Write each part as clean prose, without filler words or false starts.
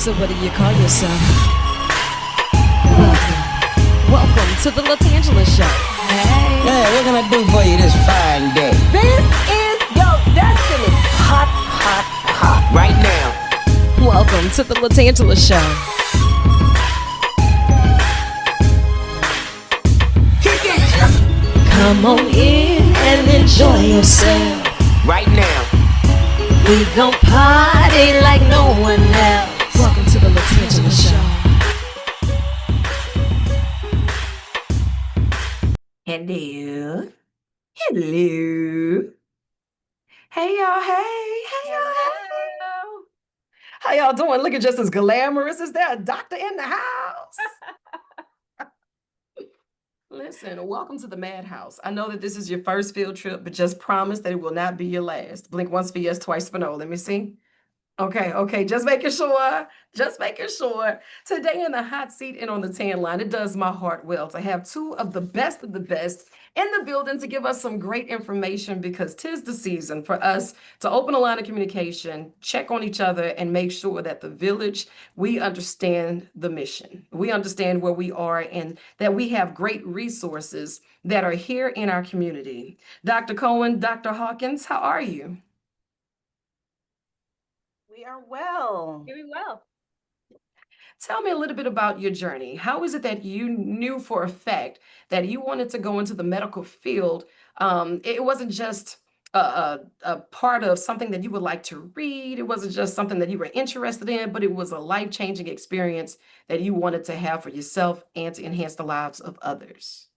So what do you call yourself? Welcome to the LaTangela Show. Hey. Yeah, what can I do for you this fine day? This is your destiny. Hot, hot, hot. Right now. Welcome to the LaTangela Show. Kick it. Come on in and enjoy yourself. Right now. We gon' party like no one else. Welcome to the LaTangela Show. Hello. Hello. Hey, y'all. Hey, y'all. Hello. How y'all doing? Looking just as glamorous. Is there a doctor in the house? Listen, welcome to the Madhouse. I know that this is your first field trip, but just promise that it will not be your last. Blink once for yes, twice for no. Let me see. Okay, just making sure. Today in the hot seat and on the tan line, it does my heart well to have two of the best in the building to give us some great information, because 'tis the season for us to open a line of communication, check on each other, and make sure that the village, we understand the mission. We understand where we are and that we have great resources that are here in our community. Dr. Cohen, Dr. Hawkins, how are you? We are well. Doing well. Tell me a little bit about your journey. How is it that you knew for a fact that you wanted to go into the medical field? It wasn't just a part of something that you would like to read. It wasn't just something that you were interested in, but it was a life-changing experience that you wanted to have for yourself and to enhance the lives of others.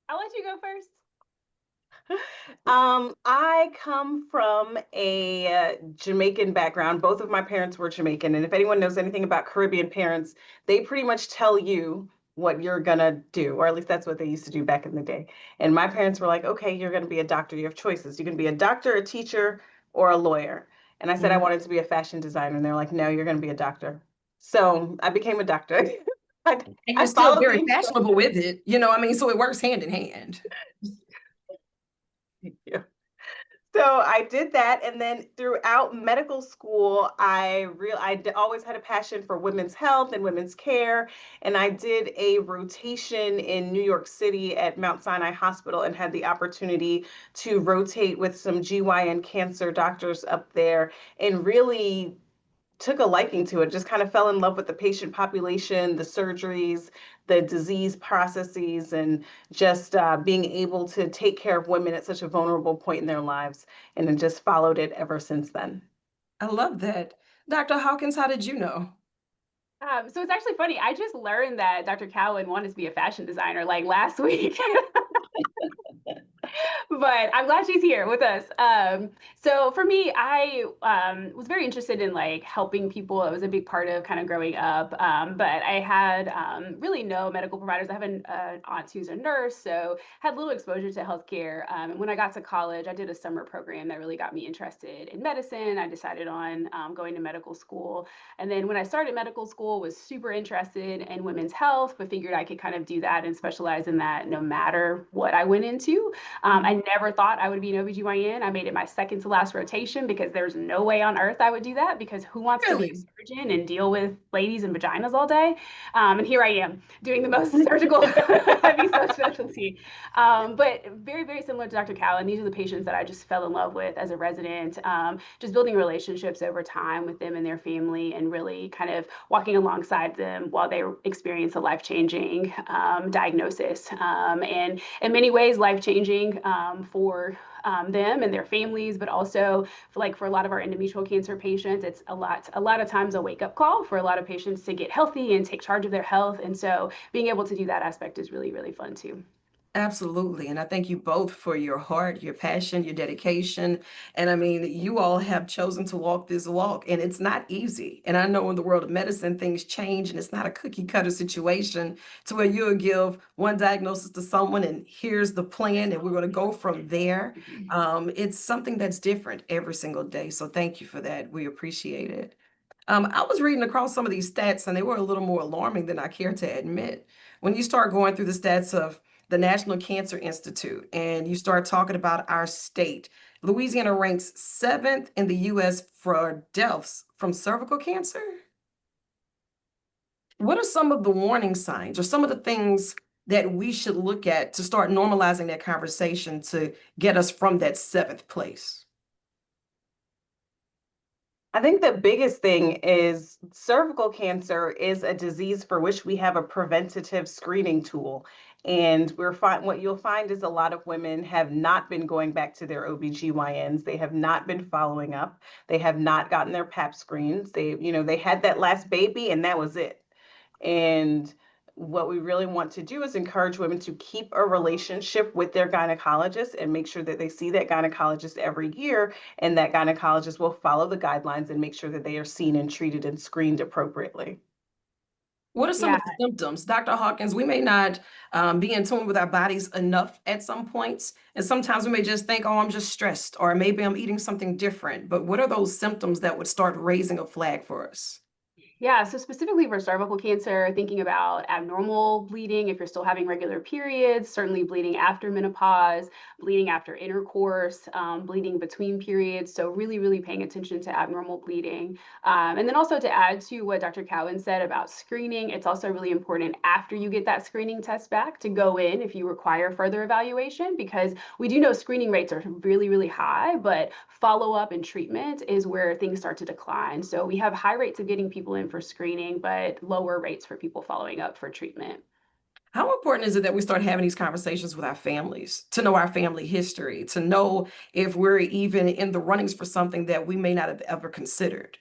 I'll let you go first. I come from a Jamaican background. Both of my parents were Jamaican. And if anyone knows anything about Caribbean parents, they pretty much tell you what you're gonna do, or at least that's what they used to do back in the day. And my parents were like, okay, you're gonna be a doctor. You have choices. You can be a doctor, a teacher, or a lawyer. And I said I wanted to be a fashion designer. And they're like, no, you're gonna be a doctor. So I became a doctor. And you're still very fashionable with it, so it works hand in hand. Yeah. So I did that, and then throughout medical school, always had a passion for women's health and women's care, and I did a rotation in New York City at Mount Sinai Hospital and had the opportunity to rotate with some GYN cancer doctors up there, and really took a liking to it, just kind of fell in love with the patient population, the surgeries, the disease processes, and just being able to take care of women at such a vulnerable point in their lives. And then just followed it ever since then. I love that. Dr. Hawkins, how did you know? So it's actually funny. I just learned that Dr. Cowan wanted to be a fashion designer like last week. But I'm glad she's here with us. So for me, I was very interested in like helping people. It was a big part of kind of growing up. But I had really no medical providers. I have an aunt who's a nurse, so had little exposure to healthcare. And when I got to college, I did a summer program that really got me interested in medicine. I decided on going to medical school. And then when I started medical school, was super interested in women's health, but figured I could kind of do that and specialize in that no matter what I went into. I never thought I would be an OBGYN. I made it my second to last rotation because there's no way on earth I would do that, because who wants to be a surgeon and deal with ladies and vaginas all day? And here I am doing the most surgical heavy subspecialty. But very, very similar to Dr. Cowan. These are the patients that I just fell in love with as a resident, just building relationships over time with them and their family, and really kind of walking alongside them while they experience a life-changing diagnosis. And in many ways, life-changing for them and their families, but also for a lot of our endometrial cancer patients, it's a lot of times a wake-up call for a lot of patients to get healthy and take charge of their health. And so being able to do that aspect is really, really fun too. Absolutely. And I thank you both for your heart, your passion, your dedication. And I mean, you all have chosen to walk this walk, and it's not easy. And I know in the world of medicine, things change, and it's not a cookie cutter situation to where you'll give one diagnosis to someone and here's the plan, and we're going to go from there. It's something that's different every single day. So thank you for that. We appreciate it. I was reading across some of these stats, and they were a little more alarming than I care to admit. When you start going through the stats of the National Cancer Institute, and you start talking about our state, Louisiana ranks 7th in the US for deaths from cervical cancer. What are some of the warning signs or some of the things that we should look at to start normalizing that conversation to get us from that 7th place? I think the biggest thing is cervical cancer is a disease for which we have a preventative screening tool. And what you'll find is a lot of women have not been going back to their OBGYNs. They have not been following up. They have not gotten their pap screens. They had that last baby and that was it. And what we really want to do is encourage women to keep a relationship with their gynecologist and make sure that they see that gynecologist every year, and that gynecologist will follow the guidelines and make sure that they are seen and treated and screened appropriately. What are some Yeah. of the symptoms? Dr. Hawkins, we may not be in tune with our bodies enough at some points. And sometimes we may just think, oh, I'm just stressed, or maybe I'm eating something different. But what are those symptoms that would start raising a flag for us? Yeah, so specifically for cervical cancer, thinking about abnormal bleeding, if you're still having regular periods, certainly bleeding after menopause, bleeding after intercourse, bleeding between periods. So really, really paying attention to abnormal bleeding. And then also to add to what Dr. Cowan said about screening, it's also really important after you get that screening test back to go in if you require further evaluation, because we do know screening rates are really, really high, but follow-up and treatment is where things start to decline. So we have high rates of getting people in for screening, but lower rates for people following up for treatment. How important is it that we start having these conversations with our families, to know our family history, to know if we're even in the runnings for something that we may not have ever considered?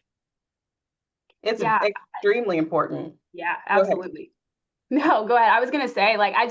It's Yeah, extremely important. yeah, Go ahead. absolutely. No, go ahead. I was gonna say, like, I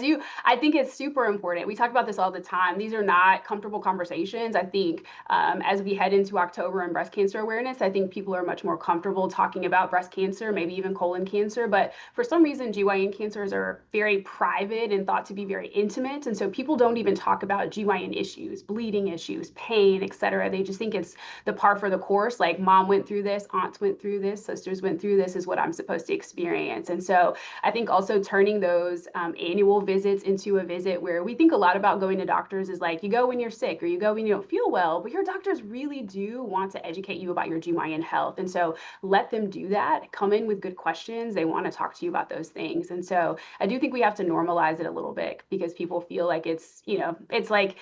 think it's super important. We talk about this all the time. These are not comfortable conversations. I think as we head into October and breast cancer awareness, I think people are much more comfortable talking about breast cancer, maybe even colon cancer. But for some reason, GYN cancers are very private and thought to be very intimate. And so people don't even talk about GYN issues, bleeding issues, pain, et cetera. They just think it's the par for the course. Like, mom went through this, aunts went through this, sisters went through this, is what I'm supposed to experience. And so I think also turning those annual visits into a visit where we think a lot about going to doctors is like, you go when you're sick or you go when you don't feel well, but your doctors really do want to educate you about your GYN health. And so let them do that. Come in with good questions. They want to talk to you about those things. And so I do think we have to normalize it a little bit, because people feel like it's, it's like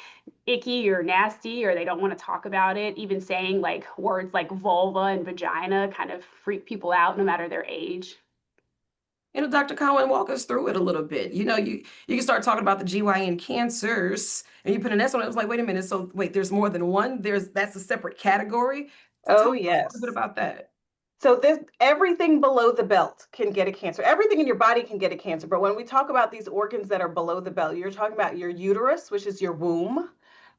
icky or nasty, or they don't want to talk about it. Even saying like words like vulva and vagina kind of freak people out no matter their age. Dr. Cowan, walk us through it a little bit. You can start talking about the GYN cancers, and you put an S on it. It was like, wait a minute. So wait, there's more than one. That's a separate category. Tell Oh, us a yes. little bit about that. So everything below the belt can get a cancer. Everything in your body can get a cancer. But when we talk about these organs that are below the belt, you're talking about your uterus, which is your womb.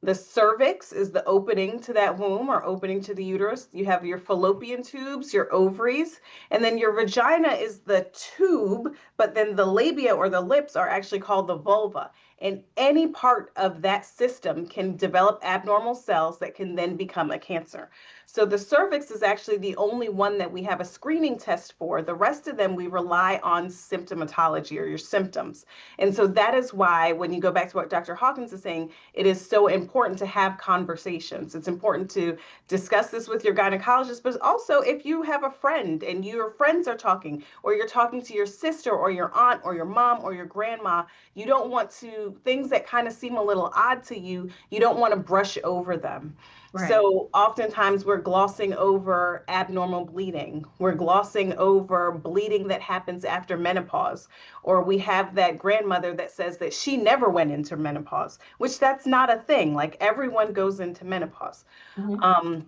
The cervix is the opening to that womb or opening to the uterus. You have your fallopian tubes, your ovaries, and then your vagina is the tube, but then the labia or the lips are actually called the vulva. And any part of that system can develop abnormal cells that can then become a cancer. So the cervix is actually the only one that we have a screening test for. The rest of them, we rely on symptomatology or your symptoms. And so that is why, when you go back to what Dr. Hawkins is saying, it is so important to have conversations. It's important to discuss this with your gynecologist, but also if you have a friend and your friends are talking, or you're talking to your sister or your aunt or your mom or your grandma, you don't want to, things that kind of seem a little odd to you, you don't want to brush over them. Right. So oftentimes we're glossing over abnormal bleeding. We're glossing over bleeding that happens after menopause. Or we have that grandmother that says that she never went into menopause, which that's not a thing. Like, everyone goes into menopause. Mhm.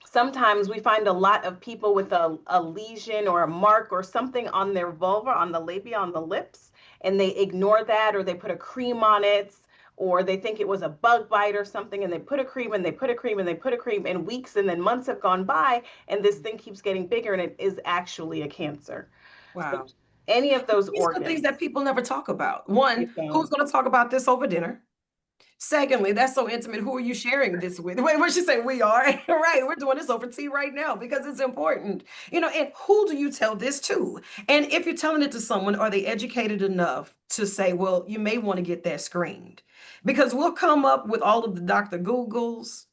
Sometimes we find a lot of people with a lesion or a mark or something on their vulva, on the labia, on the lips, and they ignore that, or they put a cream on it, or they think it was a bug bite or something, and they put a cream and they put a cream and they put a cream, and weeks and then months have gone by, and this thing keeps getting bigger, and it is actually a cancer. So Wow. any of those These are things organs. that people never talk about. One, You who's don't. going to talk about this over dinner? Secondly, that's so intimate. Who are you sharing this with? Wait, what she say? We are. Right. We're doing this over tea right now because it's important. And who do you tell this to? And if you're telling it to someone, are they educated enough to say, well, you may want to get that screened? Because we'll come up with all of the Dr. Googles.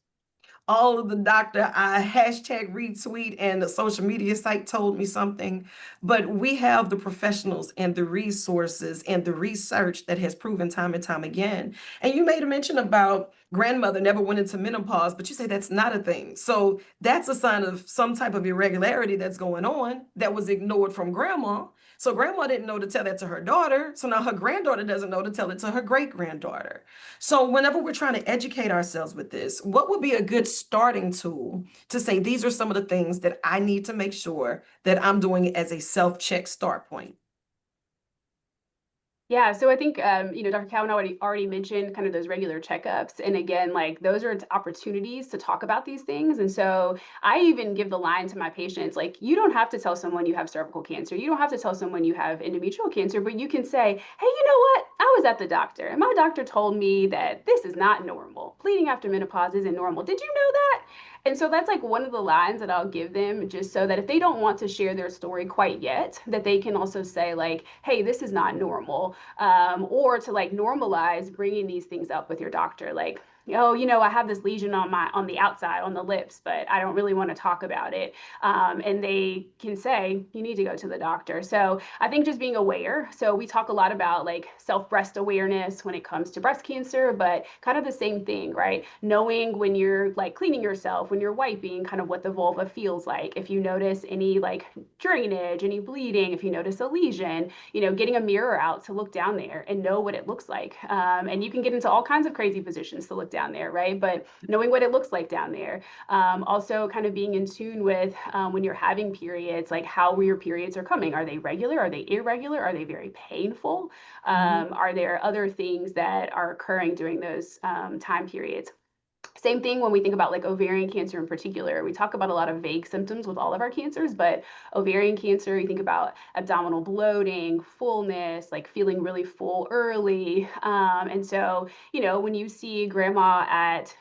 all of the doctor, I hashtag retweet and the social media site told me something. But we have the professionals and the resources and the research that has proven time and time again. And you made a mention about grandmother never went into menopause, but you say that's not a thing. So that's a sign of some type of irregularity that's going on that was ignored from grandma. So grandma didn't know to tell that to her daughter. So now her granddaughter doesn't know to tell it to her great granddaughter. So whenever we're trying to educate ourselves with this, what would be a good starting tool to say these are some of the things that I need to make sure that I'm doing as a self-check start point? Yeah, so I think Dr. Cowan already mentioned kind of those regular checkups, and again, like those are opportunities to talk about these things. And so I even give the line to my patients, like you don't have to tell someone you have cervical cancer, you don't have to tell someone you have endometrial cancer, but you can say, hey, you know what? I was at the doctor, and my doctor told me that this is not normal. Bleeding after menopause isn't normal. Did you know that? And so that's like one of the lines that I'll give them, just so that if they don't want to share their story quite yet, that they can also say like, hey, this is not normal, or to like normalize bringing these things up with your doctor, like, oh, I have this lesion on the outside on the lips, but I don't really want to talk about it. And they can say, you need to go to the doctor. So I think just being aware. So we talk a lot about like self-breast awareness when it comes to breast cancer, but kind of the same thing, right? Knowing when you're like cleaning yourself, when you're wiping, kind of what the vulva feels like. If you notice any like drainage, any bleeding, if you notice a lesion, getting a mirror out to look down there and know what it looks like. And you can get into all kinds of crazy positions to look down there, right? But knowing what it looks like down there. Also kind of being in tune with when you're having periods, like how your periods are coming. Are they regular? Are they irregular? Are they very painful? Are there other things that are occurring during those time periods? Same thing when we think about like ovarian cancer in particular. We talk about a lot of vague symptoms with all of our cancers, but ovarian cancer, you think about abdominal bloating, fullness, like feeling really full early. And so, when you see grandma at,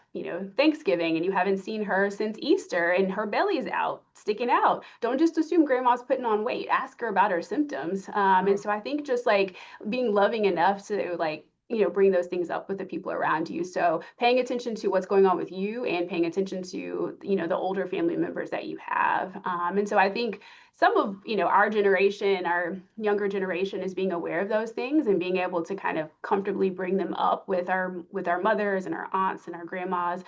Thanksgiving and you haven't seen her since Easter and her belly's out, sticking out, don't just assume grandma's putting on weight. Ask her about her symptoms. And so I think just like being loving enough to like, bring those things up with the people around you. So paying attention to what's going on with you and paying attention to, the older family members that you have. And so I think some of, our generation, our younger generation is being aware of those things and being able to kind of comfortably bring them up with our mothers and our aunts and our grandmas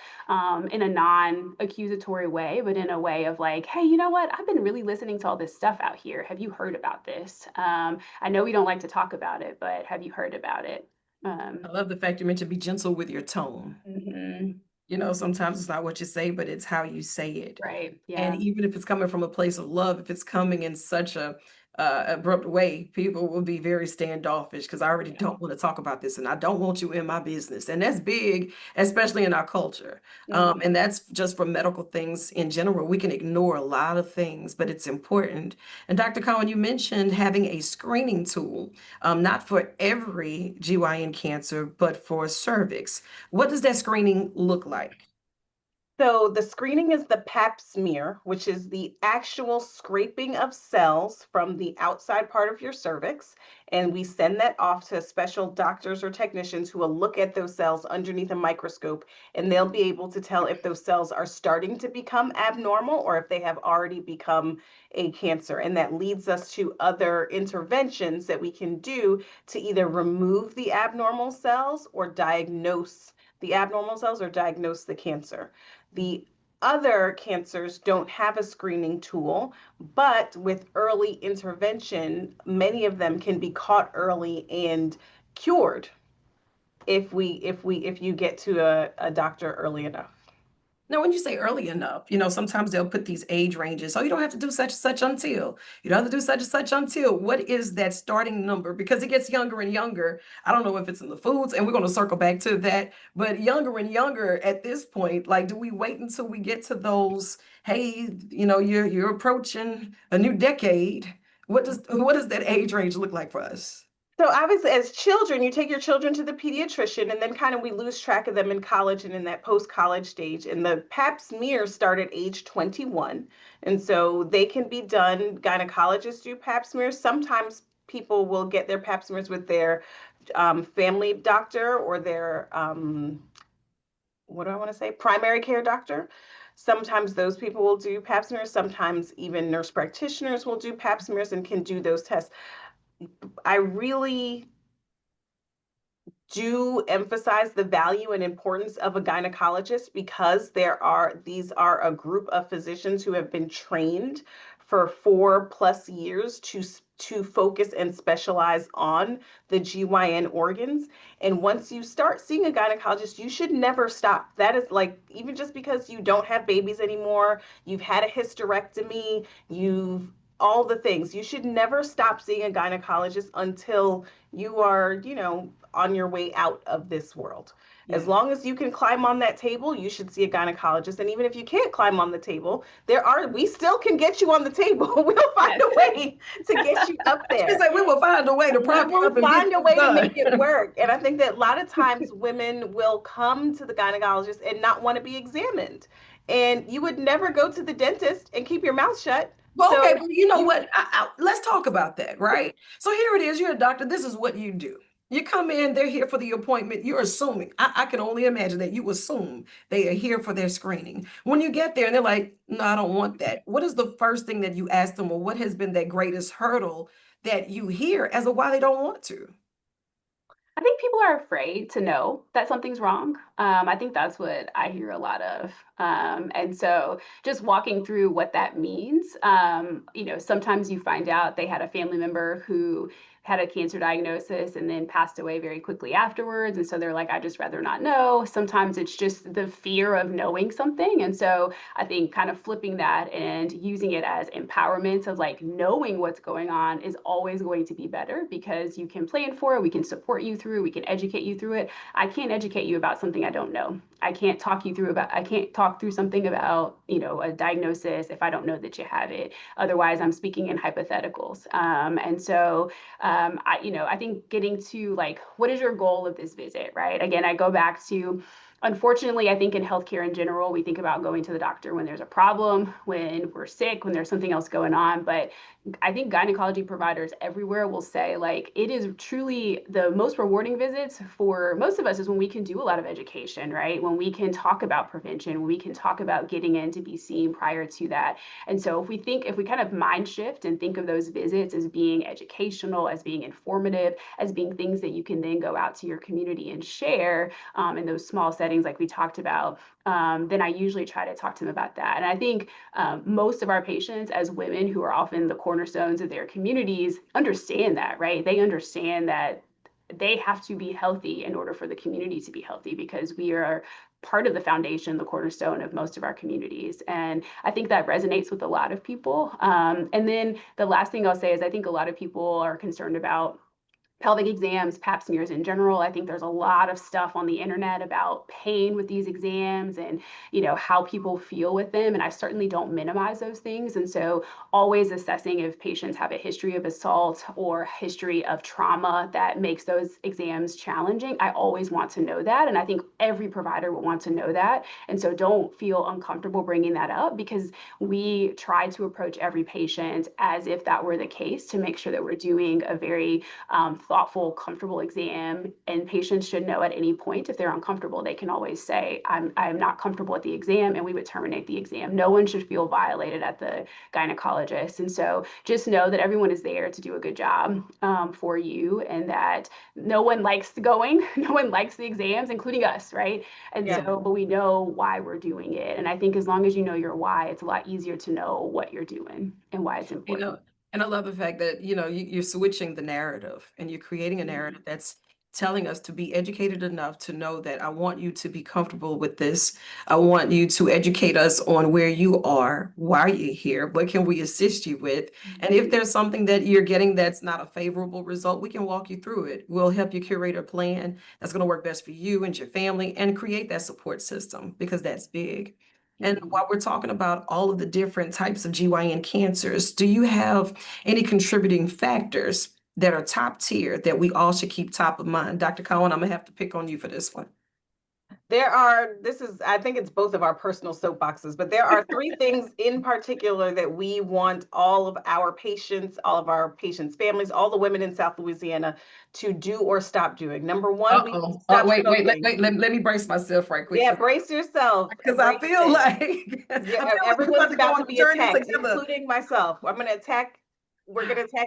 in a non-accusatory way, but in a way of like, hey, you know what? I've been really listening to all this stuff out here. Have you heard about this? I know we don't like to talk about it, but have you heard about it? I love the fact you mentioned be gentle with your tone. Mhm. Sometimes it's not what you say, but it's how you say it. Right. And Yeah. even if it's coming from a place of love, if it's coming in such a abrupt way, people will be very standoffish because I already Yeah. don't want to talk about this and I don't want you in my business. And that's big, especially in our culture. Mhm. And that's just for medical things in general. We can ignore a lot of things, but it's important. And Dr. Cowan, you mentioned having a screening tool, not for every GYN cancer, but for cervix. What does that screening look like? So the screening is the pap smear, which is the actual scraping of cells from the outside part of your cervix. And we send that off to special doctors or technicians who will look at those cells underneath a microscope, and they'll be able to tell if those cells are starting to become abnormal or if they have already become a cancer. And that leads us to other interventions that we can do to either remove the abnormal cells or diagnose the abnormal cells or diagnose the cancer. The other cancers don't have a screening tool, but with early intervention, many of them can be caught early and cured if you get to a doctor early enough. Now, when you say early enough, sometimes they'll put these age ranges. Oh, you don't have to do such and such until. You don't have to do such and such until. What is that starting number? Because it gets younger and younger. I don't know if it's in the foods, and we're going to circle back to that. But younger and younger at this point, like, do we wait until we get to those? Hey, you're approaching a new decade. What does that age range look like for us? So obviously, as children, you take your children to the pediatrician, and then kind of we lose track of them in college and in that post-college stage. And the Pap smear start at age 21, and so they can be done. Gynecologists do Pap smears. Sometimes people will get their Pap smears with their family doctor or their what do I want to say? Primary care doctor. Sometimes those people will do pap smears. Sometimes even nurse practitioners will do pap smears and can do those tests. I really do emphasize the value and importance of a gynecologist because these are a group of physicians who have been trained for 4+ years to focus and specialize on the GYN organs. And once you start seeing a gynecologist, you should never stop. That is like, even just because you don't have babies anymore, you've had a hysterectomy, you've all the things, you should never stop seeing a gynecologist until you are, on your way out of this world. As Yeah. long as you can climb on that table, you should see a gynecologist. And even if you can't climb on the table, we still can get you on the table. We'll find a way to get you up there. It's like we will find a way to prop you We'll up and get find a this way to done. make it work. And I think that a lot of times women will come to the gynecologist and not want to be examined. And you would never go to the dentist and keep your mouth shut. Well, So okay, but you know what? Let's talk about that, right? So here it is. You're a doctor. This is what you do. You come in, they're here for the appointment. You're assuming. I can only imagine that you assume they are here for their screening. When you get there and they're like, no, I don't want that. What is the first thing that you ask them, or what has been that greatest hurdle that you hear as to why they don't want to? I think people are afraid to know that something's wrong. I think that's what I hear a lot of. And so just walking through what that means, sometimes you find out they had a family member who had a cancer diagnosis and then passed away very quickly afterwards. And so they're like, I just rather not know. Sometimes it's just the fear of knowing something. And so I think kind of flipping that and using it as empowerment of like knowing what's going on is always going to be better because you can plan for it. We can support you through, we can educate you through it. I can't educate you about something I don't know. I can't talk through something about, a diagnosis if I don't know that you have it. Otherwise, I'm speaking in hypotheticals. I think getting to like, what is your goal of this visit, right? Again, I go back to, unfortunately, I think in healthcare in general, we think about going to the doctor when there's a problem, when we're sick, when there's something else going on. But I think gynecology providers everywhere will say, like, it is truly the most rewarding visits for most of us is when we can do a lot of education, right? When we can talk about prevention, when we can talk about getting in to be seen prior to that. And so if we kind of mind shift and think of those visits as being educational, as being informative, as being things that you can then go out to your community and share in those small settings like we talked about, then I usually try to talk to them about that. And I think most of our patients as women who are often the cornerstones of their communities understand that, right? They understand that they have to be healthy in order for the community to be healthy because we are part of the foundation, the cornerstone of most of our communities. And I think that resonates with a lot of people. And then the last thing I'll say is I think a lot of people are concerned about pelvic exams, pap smears in general. I think there's a lot of stuff on the internet about pain with these exams and, how people feel with them. And I certainly don't minimize those things. And so always assessing if patients have a history of assault or history of trauma that makes those exams challenging. I always want to know that. And I think every provider will want to know that. And so don't feel uncomfortable bringing that up because we try to approach every patient as if that were the case to make sure that we're doing a very thoughtful, comfortable exam. And patients should know at any point if they're uncomfortable, they can always say, I'm not comfortable at the exam, and we would terminate the exam. No one should feel violated at the gynecologist. And so just know that everyone is there to do a good job for you, and that no one likes going, no one likes the exams, including us, right? And so, but we know why we're doing it. And I think as long as you know your why, it's a lot easier to know what you're doing and why it's important. And I love the fact that, you're switching the narrative and you're creating a narrative that's telling us to be educated enough to know that I want you to be comfortable with this. I want you to educate us on where you are, why you're here, what can we assist you with? And if there's something that you're getting that's not a favorable result, we can walk you through it. We'll help you curate a plan that's going to work best for you and your family and create that support system because that's big. And while we're talking about all of the different types of GYN cancers, do you have any contributing factors that are top tier that we all should keep top of mind? Dr. Cohen, I'm gonna have to pick on you for this one. I think it's both of our personal soapboxes, but there are three things in particular that we want all of our patients' families, all the women in South Louisiana to do or stop doing. Number one, we Uh-oh. stop Wait, smoking. let me brace myself right quick. Yeah, brace yourself. Because I Brace feel it. like Yeah, we're about everyone's to go about on to a be journey attacked, together. including myself. We're gonna attack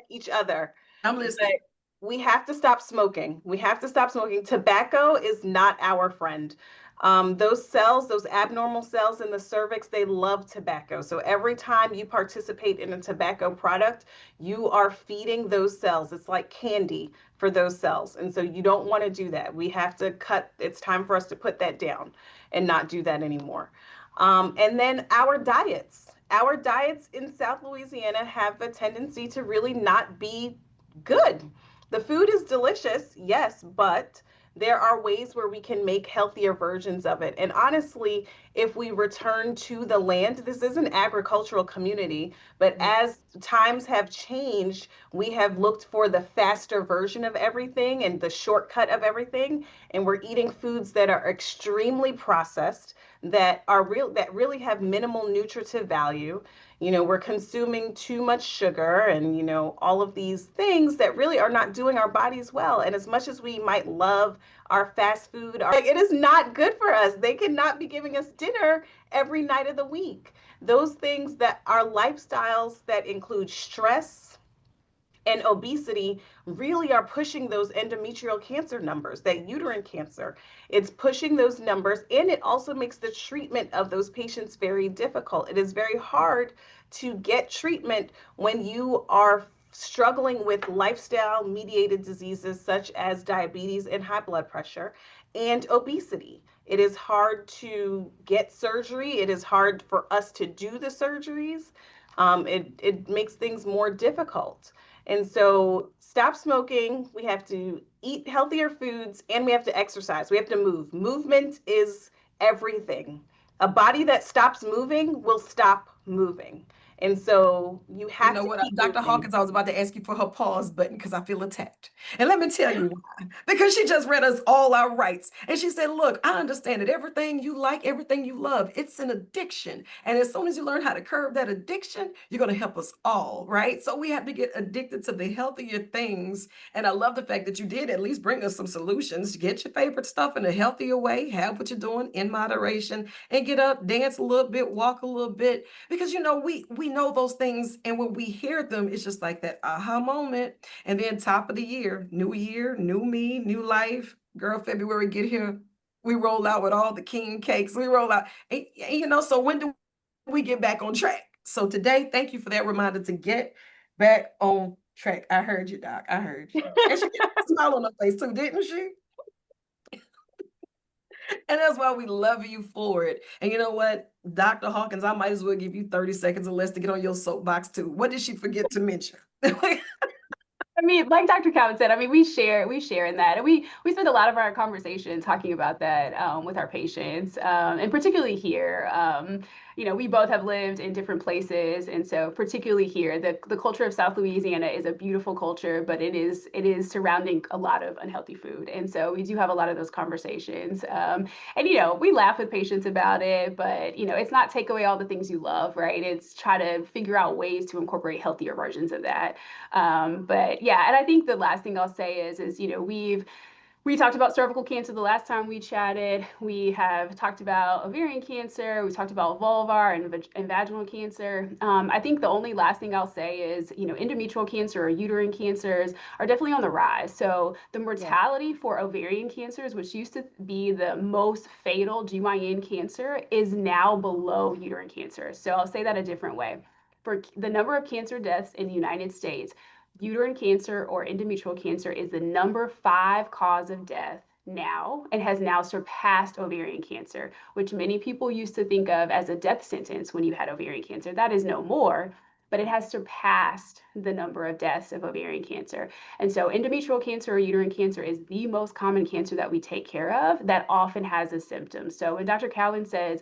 each other. I'm listening. We have to stop smoking. We have to stop smoking. Tobacco is not our friend. Those cells, those abnormal cells in the cervix, they love tobacco. So every time you participate in a tobacco product, you are feeding those cells. It's like candy for those cells. And so you don't want to do that. We have to cut, it's time for us to put that down and not do that anymore. And then our diets. Our diets in South Louisiana have a tendency to really not be good. The food is delicious, yes, but there are ways where we can make healthier versions of it. And honestly, if we return to the land, this is an agricultural community, but as times have changed, we have looked for the faster version of everything and the shortcut of everything. And we're eating foods that are extremely processed, that really have minimal nutritive value. We're consuming too much sugar and, all of these things that really are not doing our bodies well. And as much as we might love our fast food, it is not good for us. They cannot be giving us dinner every night of the week. Those things that are lifestyles that include stress and obesity really are pushing those endometrial cancer numbers, that uterine cancer. It's pushing those numbers, and it also makes the treatment of those patients very difficult. It is very hard to get treatment when you are struggling with lifestyle mediated diseases such as diabetes and high blood pressure and obesity. It is hard to get surgery. It is hard for us to do the surgeries. It makes things more difficult. And so stop smoking. We have to eat healthier foods and we have to exercise. We have to move. Movement is everything. A body that stops moving will stop moving. And so you You have know to what, keep Dr. moving. Hawkins, I was about to ask you for her pause button because I feel attacked. And let me tell you why. Because she just read us all our rights. And she said, look, I understand that everything you like, everything you love, it's an addiction. And as soon as you learn how to curb that addiction, you're going to help us all, right? So we have to get addicted to the healthier things. And I love the fact that you did at least bring us some solutions. Get your favorite stuff in a healthier way, have what you're doing in moderation, and get up, dance a little bit, walk a little bit. Because we know those things, and when we hear them, it's just like that aha moment. And then top of the year, new me, new life. Girl, February get here, we roll out with all the king cakes. We roll out, and so when do we get back on track? So today, thank you for that reminder to get back on track. I heard you, Doc. I heard you. And she had a smile on her face too, didn't she? And that's why we love you for it. And you know what, Dr. Hawkins, I might as well give you 30 seconds or less to get on your soapbox too. What did she forget to mention? I mean, like Dr. Calvin said, I mean, we share in that, and we spend a lot of our conversation talking about that with our patients, and particularly here. We both have lived in different places, and so particularly here, the culture of South Louisiana is a beautiful culture, but it is surrounding a lot of unhealthy food, and so we do have a lot of those conversations. And we laugh with patients about it, but it's not take away all the things you love, right? It's try to figure out ways to incorporate healthier versions of that. But yeah, and I think the last thing I'll say is we talked about cervical cancer the last time we chatted. We have talked about ovarian cancer. We talked about vulvar and vaginal cancer. I think the only last thing I'll say is, endometrial cancer or uterine cancers are definitely on the rise. So the mortality for ovarian cancers, which used to be the most fatal GYN cancer, is now below uterine cancer. So I'll say that a different way. For the number of cancer deaths in the United States, uterine cancer or endometrial cancer is the number 5 cause of death now and has now surpassed ovarian cancer, which many people used to think of as a death sentence when you had ovarian cancer. That is no more, but it has surpassed the number of deaths of ovarian cancer. And so endometrial cancer or uterine cancer is the most common cancer that we take care of that often has a symptom. So when Dr. Calvin says,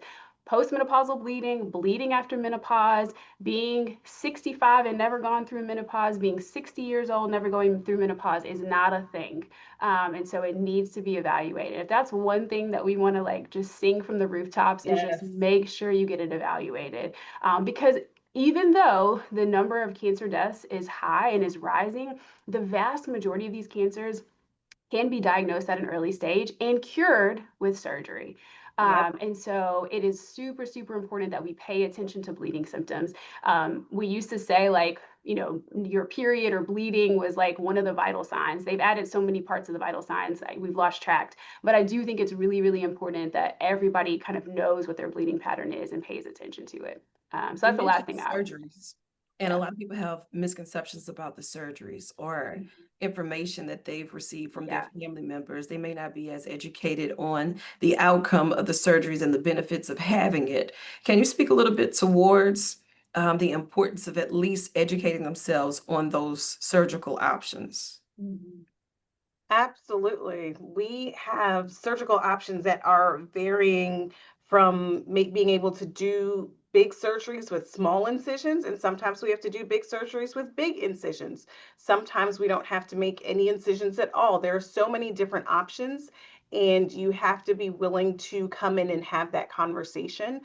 postmenopausal bleeding, bleeding after menopause, being 65 and never gone through menopause, being 60 years old, never going through menopause is not a thing. And so it needs to be evaluated. If that's one thing that we want to like just sing from the rooftops, is just make sure you get it evaluated. Because even though the number of cancer deaths is high and is rising, the vast majority of these cancers can be diagnosed at an early stage and cured with surgery. And so it is super, super important that we pay attention to bleeding symptoms. We used to say like, you know, your period or bleeding was like one of the vital signs. They've added so many parts of the vital signs, we've lost track. But I do think it's really, really important that everybody kind of knows what their bleeding pattern is and pays attention to it. So You that's the last mentioned thing I would. surgeries, and a lot of people have misconceptions about the surgeries or information that they've received from their family members. They may not be as educated on the outcome of the surgeries and the benefits of having it. Can you speak a little bit towards the importance of at least educating themselves on those surgical options? Absolutely. We have surgical options that are varying from being able to do big surgeries with small incisions, and sometimes we have to do big surgeries with big incisions. Sometimes we don't have to make any incisions at all. There are so many different options, and you have to be willing to come in and have that conversation.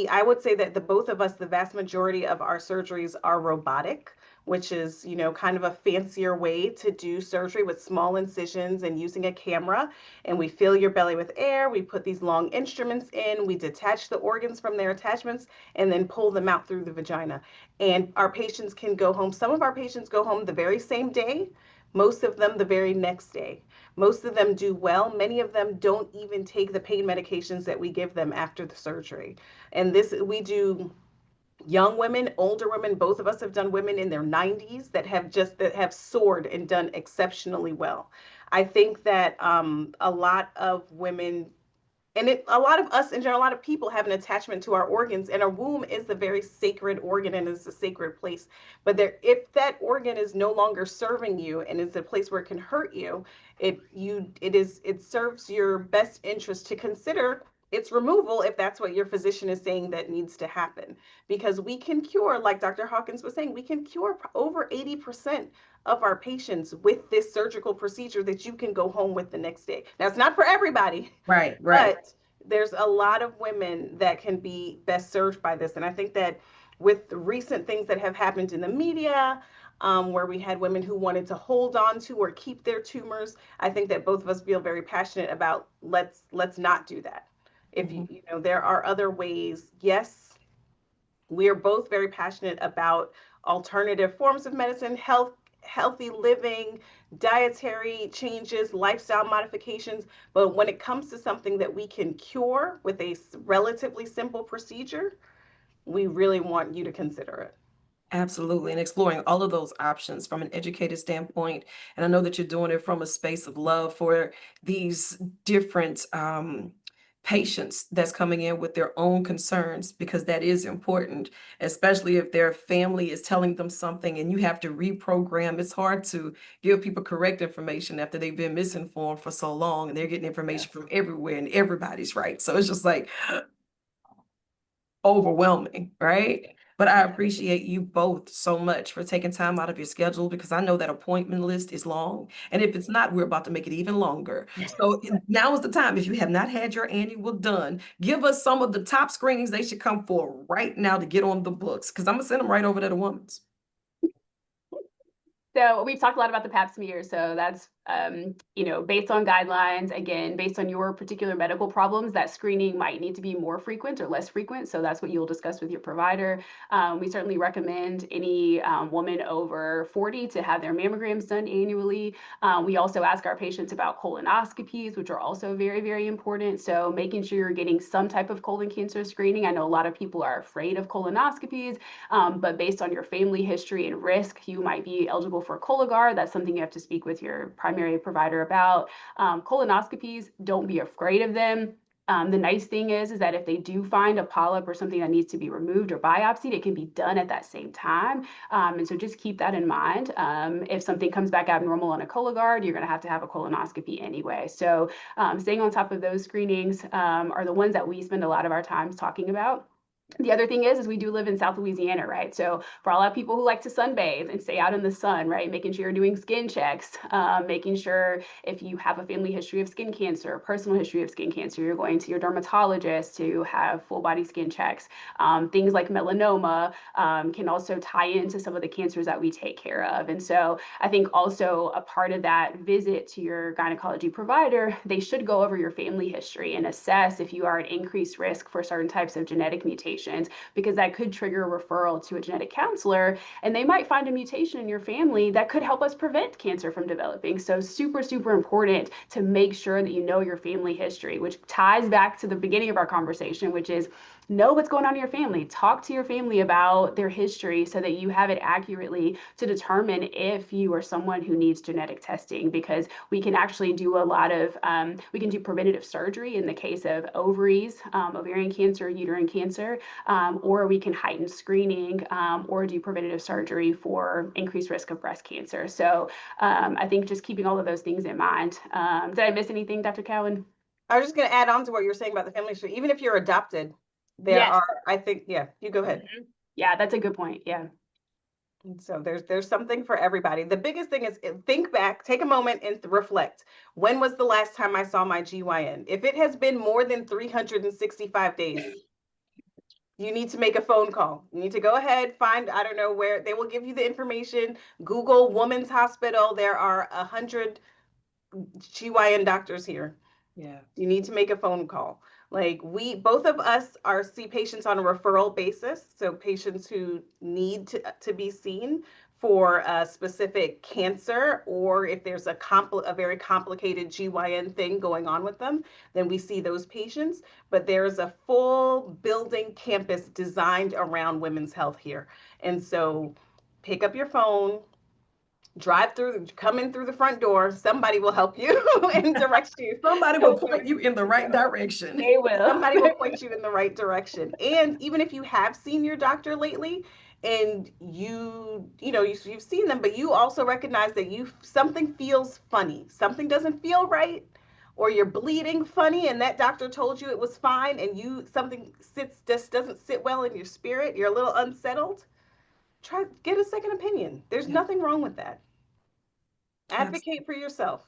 I would say that the both of us, the vast majority of our surgeries are robotic, which is, you know, kind of a fancier way to do surgery with small incisions and using a camera. And we fill your belly with air. We put these long instruments in. We detach the organs from their attachments and then pull them out through the vagina. And our patients can go home. Some of our patients go home the very same day. Most of them the very next day. Most of them do well. Many of them don't even take the pain medications that we give them after the surgery. And this, we do young women, older women. Both of us have done women in their 90s that have soared and done exceptionally well. I think that a lot of women, a lot of us in general, a lot of people have an attachment to our organs, and our womb is a very sacred organ and is a sacred place. But if that organ is no longer serving you and is a place where it can hurt you, it serves your best interest to consider its removal if that's what your physician is saying that needs to happen. Because we can cure, like Dr. Hawkins was saying, we can cure over 80% of our patients with this surgical procedure that you can go home with the next day. Now, it's not for everybody. Right. But there's a lot of women that can be best served by this. And I think that with the recent things that have happened in the media, where we had women who wanted to hold on to or keep their tumors, I think that both of us feel very passionate about let's not do that. If you know, there are other ways. Yes, we are both very passionate about alternative forms of medicine, healthy living, dietary changes, lifestyle modifications. But when it comes to something that we can cure with a relatively simple procedure, we really want you to consider it. Absolutely. And exploring all of those options from an educated standpoint. And I know that you're doing it from a space of love for these different patients that's coming in with their own concerns, because that is important, especially if their family is telling them something and you have to reprogram. It's hard to give people correct information after they've been misinformed for so long and they're getting information from everywhere and everybody's right. So it's just like overwhelming, right? But I appreciate you both so much for taking time out of your schedule, because I know that appointment list is long. And if it's not, we're about to make it even longer. So now is the time. If you have not had your annual done, give us some of the top screenings they should come for right now to get on the books, because I'm going to send them right over to the women's. So we've talked a lot about the pap smear. So that's, you know, based on guidelines, again, based on your particular medical problems, that screening might need to be more frequent or less frequent. So that's what you'll discuss with your provider. We certainly recommend any woman over 40 to have their mammograms done annually. We also ask our patients about colonoscopies, which are also very, very important. So making sure you're getting some type of colon cancer screening. I know a lot of people are afraid of colonoscopies, but based on your family history and risk, you might be eligible for Cologuard. That's something you have to speak with your primary provider about. Colonoscopies, don't be afraid of them. The nice thing is that if they do find a polyp or something that needs to be removed or biopsied, it can be done at that same time. And so just keep that in mind. If something comes back abnormal on a Cologuard, you're going to have a colonoscopy anyway. So staying on top of those screenings are the ones that we spend a lot of our time talking about. The other thing is we do live in South Louisiana, right? So for all our people who like to sunbathe and stay out in the sun, right? Making sure you're doing skin checks, making sure if you have a family history of skin cancer, personal history of skin cancer, you're going to your dermatologist to have full body skin checks. Things like melanoma can also tie into some of the cancers that we take care of. And so I think also a part of that visit to your gynecology provider, they should go over your family history and assess if you are at increased risk for certain types of genetic mutations, because that could trigger a referral to a genetic counselor, and they might find a mutation in your family that could help us prevent cancer from developing. So super, super important to make sure that you know your family history, which ties back to the beginning of our conversation, which is know what's going on in your family. Talk to your family about their history so that you have it accurately to determine if you are someone who needs genetic testing, because we can actually do a lot of, we can do preventative surgery in the case of ovaries, ovarian cancer, uterine cancer, or we can heighten screening or do preventative surgery for increased risk of breast cancer. So I think just keeping all of those things in mind. Did I miss anything, Dr. Cowan? I was just going to add on to what you're saying about the family history. Even if you're adopted, there Yes. are, I think, yeah, you go ahead. Yeah, that's a good point. Yeah. And so there's something for everybody. The biggest thing is think back, take a moment and reflect. When was the last time I saw my GYN? If it has been more than 365 days, you need to make a phone call. You need to go ahead, find, I don't know where, they will give you the information. Google Women's Hospital. There are 100 GYN doctors here. Yeah. You need to make a phone call. Like both of us see patients on a referral basis. So patients who need to be seen for a specific cancer, or if there's a very complicated GYN thing going on with them, then we see those patients. But there's a full building campus designed around women's health here. And so pick up your phone, drive through, come in through the front door. Somebody will help you and direct you. Somebody will point you in the right direction. They will. Somebody will point you in the right direction. And even if you have seen your doctor lately and you've seen them, but you also recognize that something feels funny, something doesn't feel right, or you're bleeding funny and that doctor told you it was fine and something just doesn't sit well in your spirit, you're a little unsettled, try get a second opinion. There's nothing wrong with that. Advocate for yourself.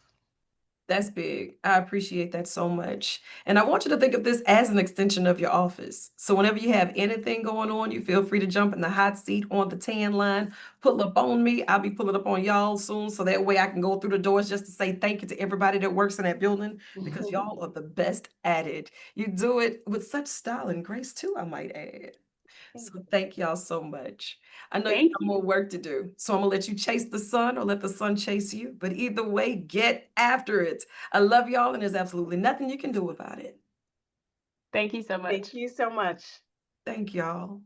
That's big. I appreciate that so much. And I want you to think of this as an extension of your office. So whenever you have anything going on, you feel free to jump in the hot seat on the tan line, pull up on me. I'll be pulling up on y'all soon. So that way I can go through the doors just to say thank you to everybody that works in that building, because y'all are the best at it. You do it with such style and grace too, I might add. So thank y'all so much. I know you have more work to do, so I'm gonna let you chase the sun or let the sun chase you. But either way, get after it. I love y'all, and there's absolutely nothing you can do about it. Thank you so much. Thank you so much. Thank y'all.